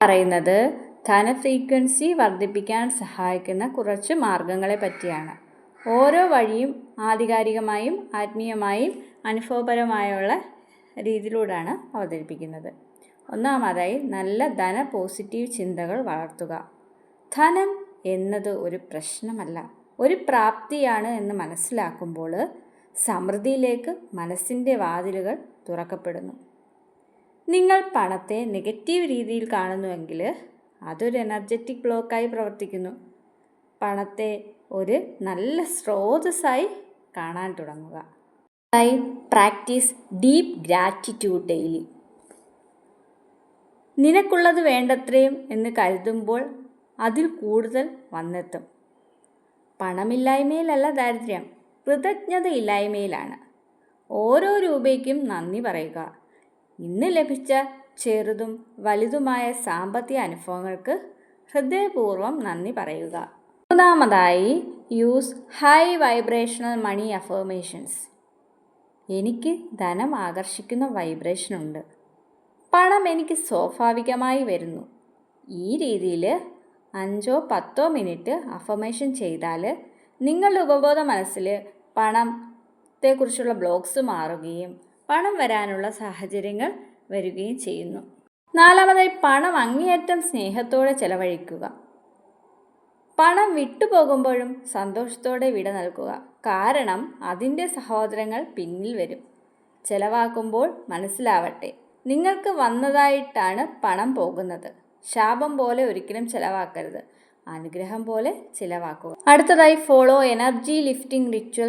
പറയുന്നത് ധന ഫ്രീക്വൻസി വർദ്ധിപ്പിക്കാൻ സഹായിക്കുന്ന കുറച്ച് മാർഗങ്ങളെ പറ്റിയാണ്. ഓരോ വഴിയും ആധികാരികമായും ആത്മീയമായും അനുഭവപരമായുള്ള രീതിയിലൂടെയാണ് അവതരിപ്പിക്കുന്നത്. ഒന്നാമതായി, നല്ല ധന പോസിറ്റീവ് ചിന്തകൾ വളർത്തുക. ധനം എന്നത് ഒരു പ്രശ്നമല്ല, ഒരു പ്രാപ്തിയാണ് എന്ന് മനസ്സിലാക്കുമ്പോൾ സമൃദ്ധിയിലേക്ക് മനസ്സിൻ്റെ വാതിലുകൾ തുറക്കപ്പെടുന്നു. നിങ്ങൾ പണത്തെ നെഗറ്റീവ് രീതിയിൽ കാണുന്നുവെങ്കിൽ അതൊരു എനർജറ്റിക് ബ്ലോക്കായി പ്രവർത്തിക്കുന്നു. പണത്തെ ഒരു നല്ല സ്രോതസ്സായി കാണാൻ തുടങ്ങുക. Practice deep gratitude daily. നിനക്കുള്ളത് വേണ്ടത്രയും എന്ന് കരുതുമ്പോൾ അതിൽ കൂടുതൽ വന്നെത്തും. പണമില്ലായ്മയിലല്ല ദാരിദ്ര്യം, കൃതജ്ഞതയില്ലായ്മയിലാണ്. ഓരോ രൂപയ്ക്കും നന്ദി പറയുക. ഇന്ന് ലഭിച്ച ചെറുതും വലുതുമായ സാമ്പത്തിക അനുഭവങ്ങൾക്ക് ഹൃദയപൂർവ്വം നന്ദി പറയുക. മൂന്നാമതായി, യൂസ് ഹൈ വൈബ്രേഷണൽ മണി അഫർമേഷൻസ്. എനിക്ക് ധനം ആകർഷിക്കുന്ന വൈബ്രേഷനുണ്ട്. പണം എനിക്ക് സ്വാഭാവികമായി വരുന്നു. ഈ രീതിയിൽ 5-10 മിനിറ്റ് അഫർമേഷൻ ചെയ്താൽ നിങ്ങളുടെ ഉപബോധ മനസ്സിൽ പണത്തെക്കുറിച്ചുള്ള ബ്ലോക്സ് മാറുകയും പണം വരാനുള്ള സാഹചര്യങ്ങൾ വരികയും ചെയ്യുന്നു. നാലാമതായി, പണം അങ്ങേയറ്റം സ്നേഹത്തോടെ ചെലവഴിക്കുക. പണം വിട്ടുപോകുമ്പോഴും സന്തോഷത്തോടെ വിട നൽകുക. കാരണം അതിൻ്റെ സഹോദരങ്ങൾ പിന്നിൽ വരും. ചെലവാക്കുമ്പോൾ മനസ്സിലാവട്ടെ, നിങ്ങൾക്ക് വന്നതായിട്ടാണ് പണം പോകുന്നത്. ശാപം പോലെ ഒരിക്കലും ചെലവാക്കരുത്, അനുഗ്രഹം പോലെ ചിലവാക്കുക. അടുത്തതായി, ഫോളോ എനർജി ലിഫ്റ്റിംഗ് റിച്വൽ